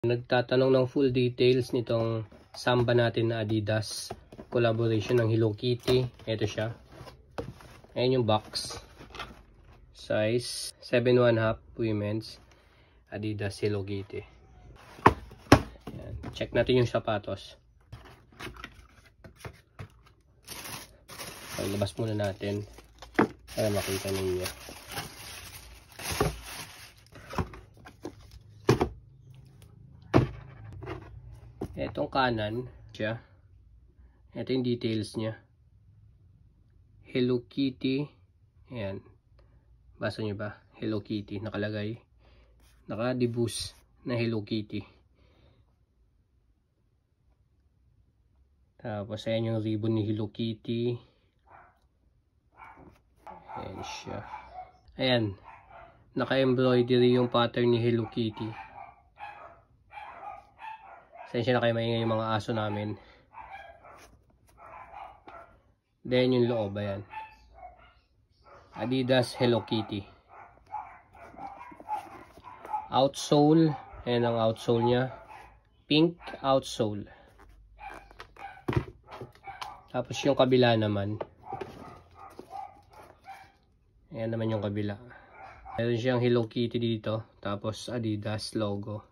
Nagtatanong ng full details nitong Samba natin na Adidas collaboration ng Hello Kitty. Ito siya. Ayan yung box. Size 7.5 women's Adidas Hello Kitty. Ayan. Check natin yung sapatos. Labas muna natin para makita ninyo. Itong kanan siya. Ito yung details niya. Hello Kitty. Ayan. Basa nyo ba? Hello Kitty. Nakalagay. Naka-debus na Hello Kitty. Tapos ayan yung ribbon ni Hello Kitty. Ayan siya. Ayan. Naka-embroidery yung pattern ni Hello Kitty. Sensya na kayo maingay yung mga aso namin. Then yung loob, ayan. Adidas Hello Kitty. Outsole. Ayan ang outsole niya. Pink outsole. Tapos yung kabila naman. Ayan naman yung kabila. Meron siyang Hello Kitty dito. Tapos Adidas logo.